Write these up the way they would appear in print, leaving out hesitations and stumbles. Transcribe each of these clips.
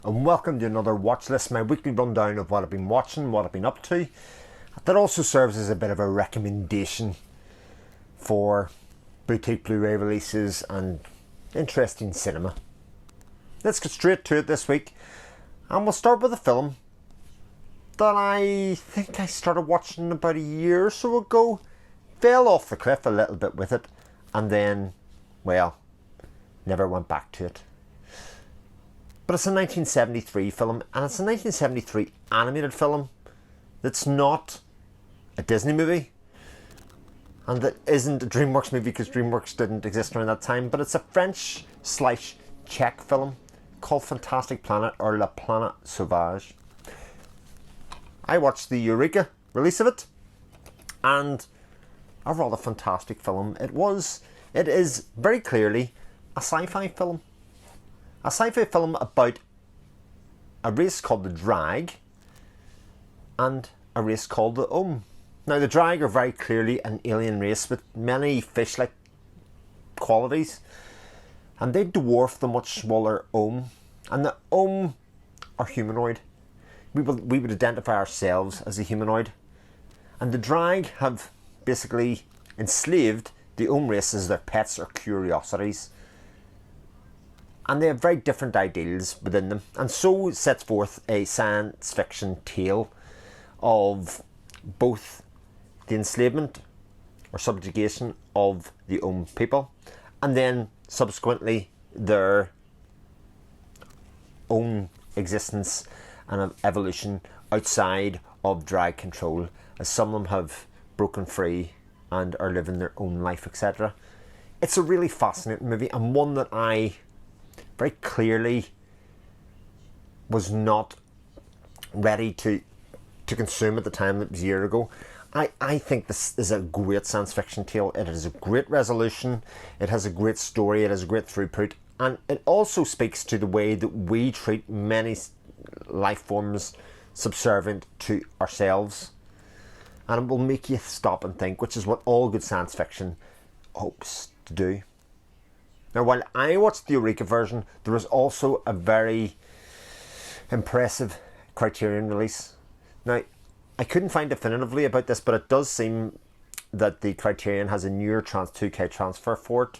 and welcome to another Watchlist, my weekly rundown of what I've been watching, what I've been up to. That also serves as a bit of a recommendation for boutique Blu-ray releases and interesting cinema. Let's get straight to it this week, and we'll start with a film that I think I started watching about a year or so ago. Fell off the cliff a little bit with it, and then, well, never went back to it. But it's a 1973 film, and it's a 1973 animated film that's not a Disney movie, and that isn't a DreamWorks movie because DreamWorks didn't exist around that time, but it's a French/Czech film called Fantastic Planet, or La Planète Sauvage. I watched the Eureka release of it, and a rather fantastic film. It is very clearly a sci-fi film. A sci-fi film about a race called the Drag and a race called the Now, the Drag are very clearly an alien race with many fish-like qualities, and they dwarf the much smaller And the are humanoid. We would identify ourselves as a humanoid, and the Drag have basically enslaved the race as their pets or curiosities. And they have very different ideals within them, and so sets forth a science fiction tale of both the enslavement or subjugation of the people, and then subsequently their own existence and evolution outside of Drag control, as some of them have broken free and are living their own life, etc. It's a really fascinating movie, and one that I very clearly was not ready to consume at the time. It was a year ago. I think this is a great science fiction tale. It has a great resolution, it has a great story, it has a great throughput, and it also speaks to the way that we treat many life forms subservient to ourselves. And it will make you stop and think, which is what all good science fiction hopes to do. Now, while I watched the Eureka version, there was also a very impressive Criterion release. Now, I couldn't find definitively about this, but it does seem that the Criterion has a newer 2K transfer for it.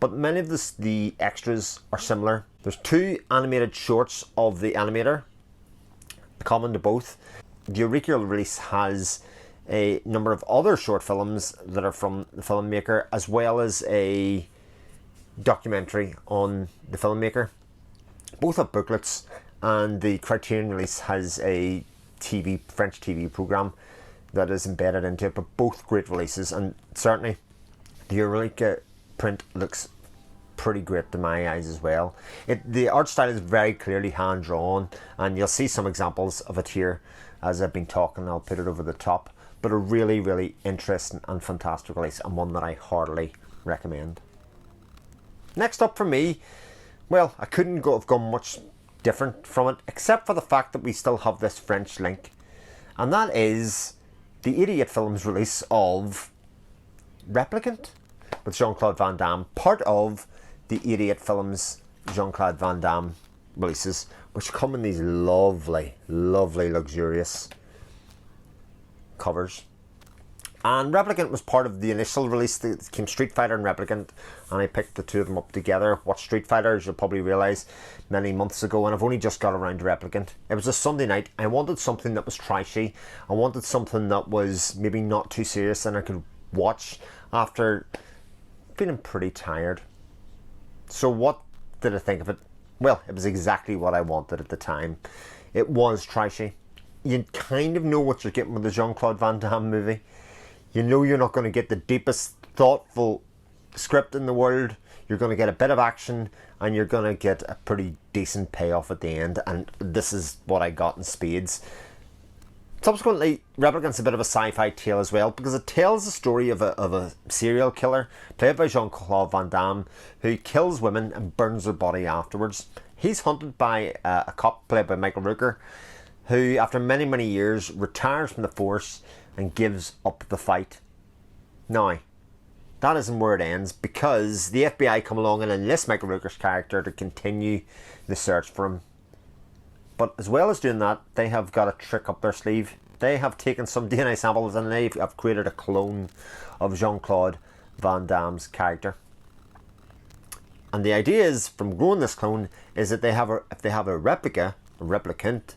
But many of the extras are similar. There's 2 animated shorts of the animator, common to both. The Eureka release has a number of other short films that are from the filmmaker, as well as a documentary on the filmmaker. Both have booklets, and the Criterion release has a French TV program that is embedded into it, but both great releases, and certainly the Eureka print looks pretty great to my eyes as well. The art style is very clearly hand drawn, and you'll see some examples of it here as I've been talking. I'll put it over the top, but a really, really interesting and fantastic release, and one that I heartily recommend. Next up for me, well, I couldn't have gone much different from it, except for the fact that we still have this French link, and that is the 88 Films release of Replicant with Jean-Claude Van Damme, part of the 88 Films Jean-Claude Van Damme releases, which come in these lovely, lovely, luxurious covers. And Replicant was part of the initial release. That came Street Fighter and Replicant, and I picked the two of them up together. Watched Street Fighter, as you'll probably realise, many months ago, and I've only just got around to Replicant. It was a Sunday night. I wanted something that was trashy. I wanted something that was maybe not too serious and I could watch after feeling pretty tired. So what did I think of it? Well, it was exactly what I wanted at the time. It was trashy. You kind of know what you're getting with the Jean-Claude Van Damme movie. You know you're not going to get the deepest, thoughtful script in the world. You're going to get a bit of action, and you're going to get a pretty decent payoff at the end. And this is what I got in spades. Subsequently, Replicant's a bit of a sci-fi tale as well, because it tells the story of a serial killer, played by Jean-Claude Van Damme, who kills women and burns their body afterwards. He's hunted by a cop, played by Michael Rooker, who, after many, many years, retires from the force and gives up the fight. Now, that isn't where it ends, because the FBI come along and enlist Michael Rooker's character to continue the search for him. But as well as doing that, they have got a trick up their sleeve. They have taken some DNA samples and they have created a clone of Jean-Claude Van Damme's character. And the idea is, from growing this clone, is that if they have a replicant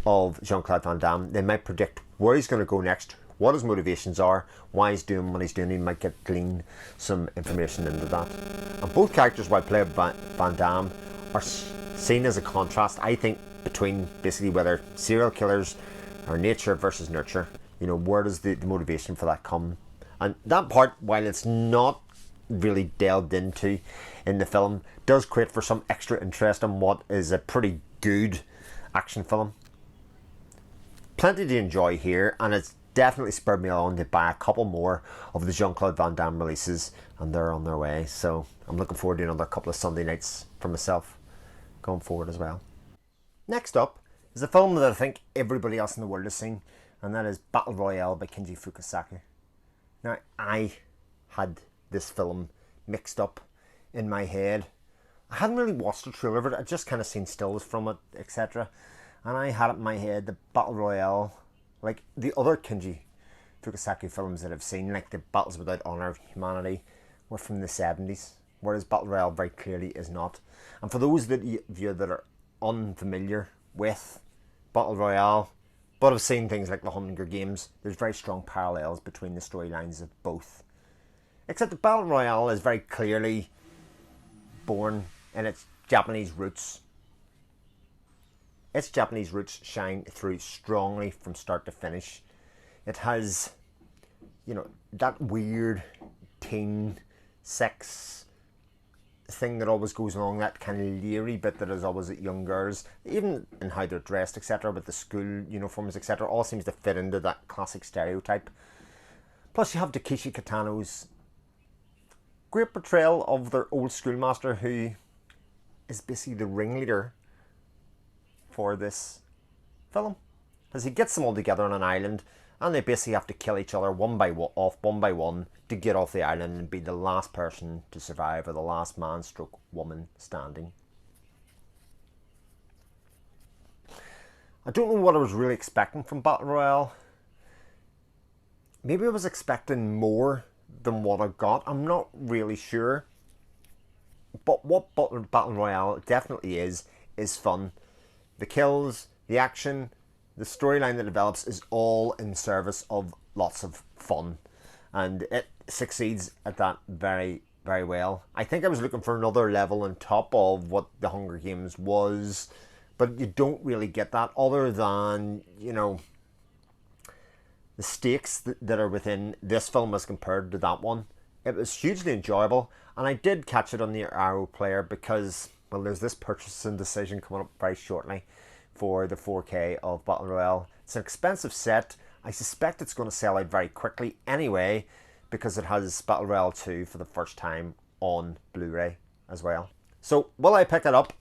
of Jean-Claude Van Damme, they might predict where he's going to go next, what his motivations are, why he's doing what he's doing. He might glean some information into that. And both characters, while played by Van Damme, are seen as a contrast, I think, between basically whether serial killers are nature versus nurture. You know, where does the motivation for that come? And that part, while it's not really delved into in the film, does create for some extra interest in what is a pretty good action film. Plenty to enjoy here, and it's definitely spurred me on to buy a couple more of the Jean-Claude Van Damme releases, and they're on their way. So I'm looking forward to another couple of Sunday nights for myself going forward as well. Next up is a film that I think everybody else in the world has seen, and that is Battle Royale by Kinji Fukasaku. Now, I had this film mixed up in my head. I hadn't really watched the trailer of it, I'd just kind of seen stills from it, etc. And I had it in my head, the Battle Royale, like the other Kinji Fukasaku films that I've seen, like the Battles Without Honor of Humanity, were from the 70s, whereas Battle Royale very clearly is not. And for those of you that are unfamiliar with Battle Royale, but have seen things like The Hunger Games, there's very strong parallels between the storylines of both. Except the Battle Royale is very clearly born in its Japanese roots. Its Japanese roots shine through strongly from start to finish. It has, you know, that weird teen sex thing that always goes along, that kind of leery bit that is always at young girls, even in how they're dressed, etc., with the school uniforms, etc., all seems to fit into that classic stereotype. Plus you have Takeshi Kitano's great portrayal of their old schoolmaster, who is basically the ringleader for this film, as he gets them all together on an island and they basically have to kill each other one by one to get off the island and be the last person to survive, or the last man stroke woman standing. I don't know what I was really expecting from Battle Royale. Maybe I was expecting more than what I got. I'm not really sure. But what Battle Royale definitely is fun. The kills, the action, the storyline that develops is all in service of lots of fun. And it succeeds at that very, very well. I think I was looking for another level on top of what The Hunger Games was, but you don't really get that, other than, you know, the stakes that are within this film as compared to that one. It was hugely enjoyable, and I did catch it on the Arrow player because, well, there's this purchasing decision coming up very shortly for the 4K of Battle Royale. It's an expensive set. I suspect it's going to sell out very quickly anyway, because it has Battle Royale 2 for the first time on Blu-ray as well. So, will I pick it up?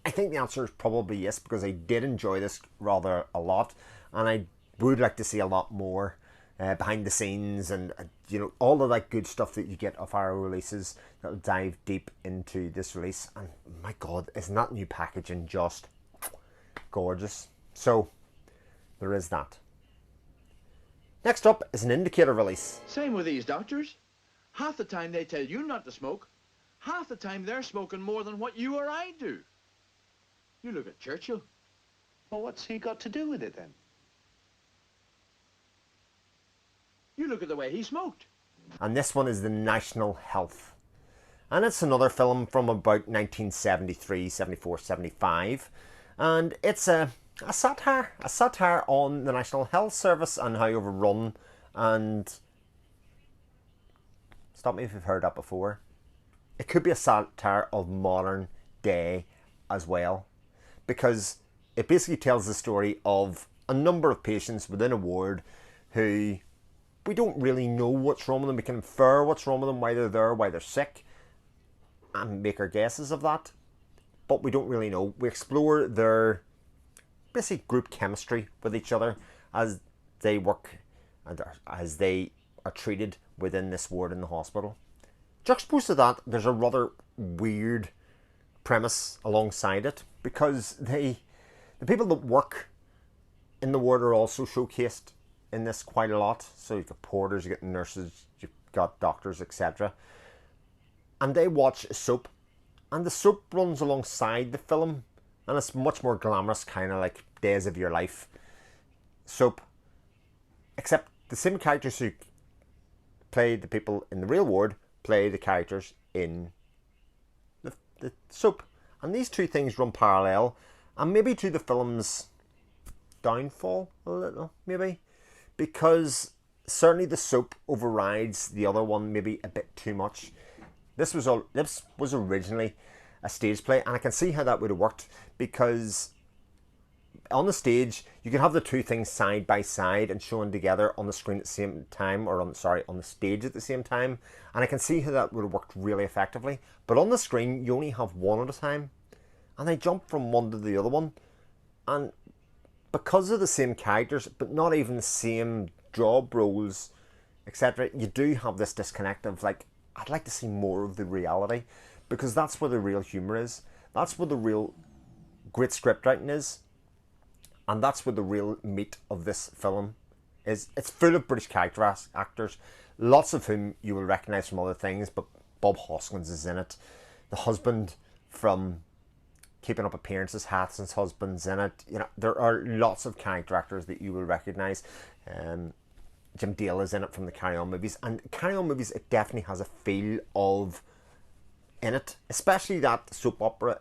I think the answer is probably yes, because I did enjoy this rather a lot, and I would like to see a lot more behind the scenes and you know, all of that good stuff that you get of Arrow releases that will dive deep into this release. And my god, isn't that new packaging just gorgeous? So there is that. Next up is an Indicator release. Same with these doctors. Half the time they tell you not to smoke, half the time they're smoking more than what you or I do. You look at Churchill. Well, what's he got to do with it then? You look at the way he smoked. And this one is The National Health. And it's another film from about 1973, 74, 75. And it's a satire on the National Health Service and how overrun, and stop me if you've heard that before. It could be a satire of modern day as well, because it basically tells the story of a number of patients within a ward who we don't really know what's wrong with them. We can infer what's wrong with them, why they're there, why they're sick, and make our guesses of that. But we don't really know. We explore their basic group chemistry with each other as they work and as they are treated within this ward in the hospital. Juxtaposed to that, there's a rather weird premise alongside it, because they The people that work in the ward are also showcased in this quite a lot. So you've got porters, you've got nurses, you've got doctors, etc. And they watch a soap, and the soap runs alongside the film, and it's much more glamorous, kind of like Days of Your Life soap, except the same characters who play the people in the real ward play the characters in the soap, and these two things run parallel, and maybe to the film's downfall a little, maybe, because certainly the soap overrides the other one maybe a bit too much. This was originally a stage play, and I can see how that would have worked, because on the stage you can have the two things side by side and shown together on the screen at the same time, or on the stage at the same time, and I can see how that would have worked really effectively. But on the screen you only have one at a time, and they jump from one to the other one, and because of the same characters but not even the same job roles, etc., you do have this disconnect of like, I'd like to see more of the reality, because that's where the real humour is. That's where the real great script writing is. And that's where the real meat of this film is. It's full of British character actors, lots of whom you will recognise from other things, but Bob Hoskins is in it. The husband from Keeping Up Appearances, Hanson's husband's in it. You know, there are lots of character actors that you will recognise. Jim Dale is in it from the Carry On movies, and Carry On movies, it definitely has a feel of in it, especially that soap opera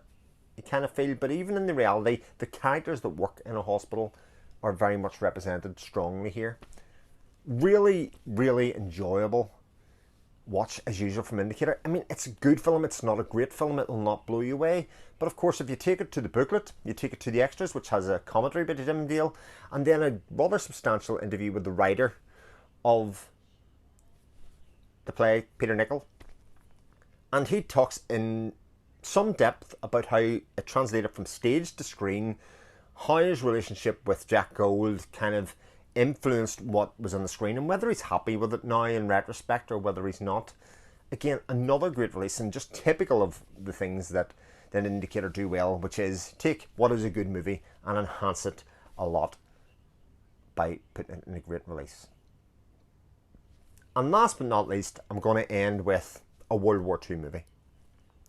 kind of feel. But even in the reality, the characters that work in a hospital are very much represented strongly here. Really, really enjoyable watch as usual from Indicator. I mean, it's a good film, it's not a great film, it will not blow you away, but of course if you take it to the booklet, you take it to the extras, which has a commentary by Jim Dale, and then a rather substantial interview with the writer of the play, Peter Nichol, and he talks in some depth about how it translated from stage to screen, how his relationship with Jack Gold kind of influenced what was on the screen, and whether he's happy with it now in retrospect or whether he's not. Again, another great release, and just typical of the things that an Indicator do well, which is take what is a good movie and enhance it a lot by putting it in a great release. And last but not least, I'm going to end with a World War II movie.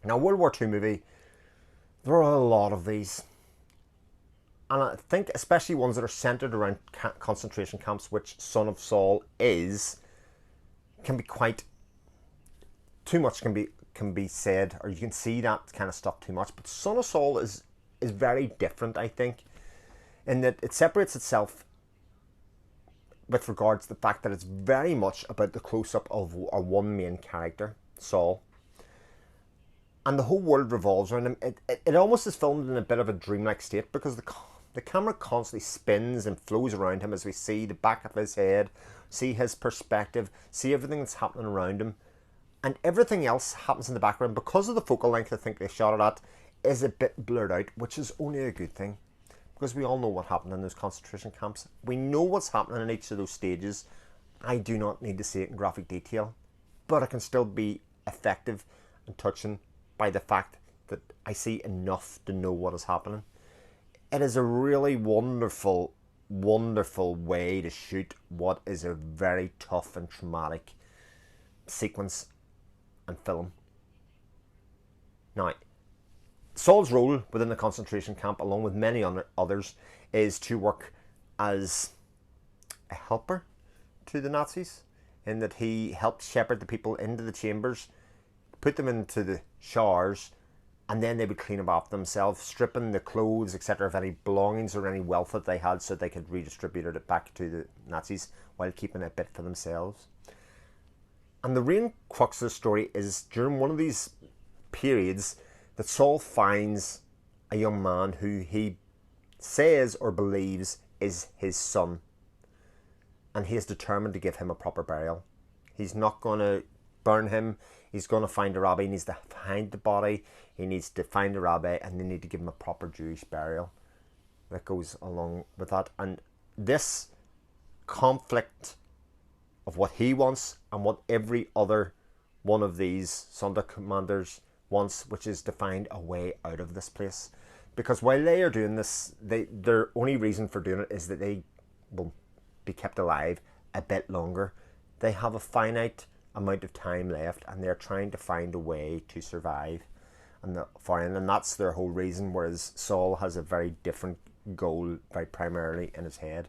Now, World War II movie, there are a lot of these. And I think especially ones that are centred around concentration camps, which Son of Saul is, can be quite... too much can be said, or you can see that kind of stuff too much. But Son of Saul is very different, I think, in that it separates itself with regards to the fact that it's very much about the close-up of our one main character, Saul. And the whole world revolves around him. It almost is filmed in a bit of a dreamlike state, because the camera constantly spins and flows around him as we see the back of his head, see his perspective, see everything that's happening around him. And everything else happens in the background, because of the focal length I think they shot it at, is a bit blurred out, which is only a good thing. Because we all know what happened in those concentration camps. We know what's happening in each of those stages. I do not need to see it in graphic detail, but it can still be effective and touching by the fact that I see enough to know what is happening. It is a really wonderful, wonderful way to shoot what is a very tough and traumatic sequence and film. Now, Saul's role within the concentration camp, along with many others, is to work as a helper to the Nazis, in that he helped shepherd the people into the chambers, put them into the showers, and then they would clean up after themselves, stripping the clothes, etc., of any belongings or any wealth that they had, so they could redistribute it back to the Nazis while keeping a bit for themselves. And the real crux of the story is during one of these periods that Saul finds a young man who he says or believes is his son, and he is determined to give him a proper burial. He's not going to burn him. He's going to find a rabbi. He needs to find the body. He needs to find a rabbi, and they need to give him a proper Jewish burial that goes along with that. And this conflict of what he wants and what every other one of these Sonderkommanders wants, which is to find a way out of this place, because while they are doing this, their only reason for doing it is that they will be kept alive a bit longer. They have a finite amount of time left, and they're trying to find a way to survive and that's their whole reason, whereas Saul has a very different goal, very primarily in his head.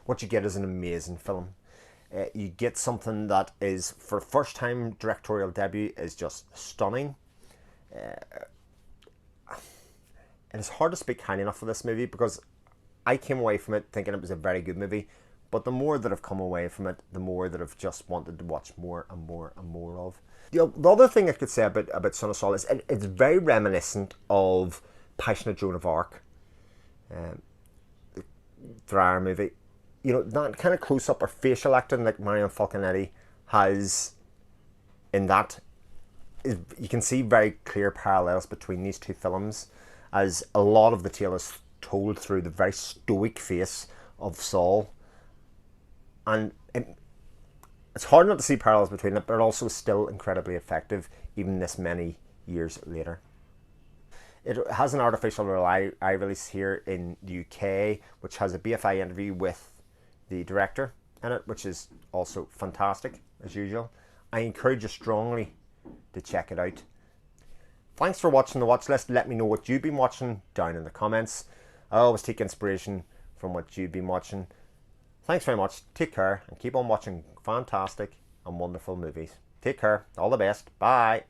What you get is an amazing film. You get something that is, for first time directorial debut, is just stunning. It is hard to speak highly enough of this movie, because I came away from it thinking it was a very good movie, but the more that I've come away from it, the more that I've just wanted to watch more and more and more of. The other thing I could say about Son of Saul is it's very reminiscent of Passionate Joan of Arc, the Dreyer movie. You know, that kind of close-up or facial acting like Marion Falconetti has in that, you can see very clear parallels between these two films, as a lot of the tale is told through the very stoic face of Saul. And it's hard not to see parallels between it, but it also is still incredibly effective, even this many years later. It has an artificial eye release here in the UK, which has a BFI interview with the director in it, which is also fantastic, as usual. I encourage you strongly to check it out. Thanks for watching the watch list. Let me know what you've been watching down in the comments. I always take inspiration from what you've been watching. Thanks very much. Take care and keep on watching fantastic and wonderful movies. Take care. All the best. Bye.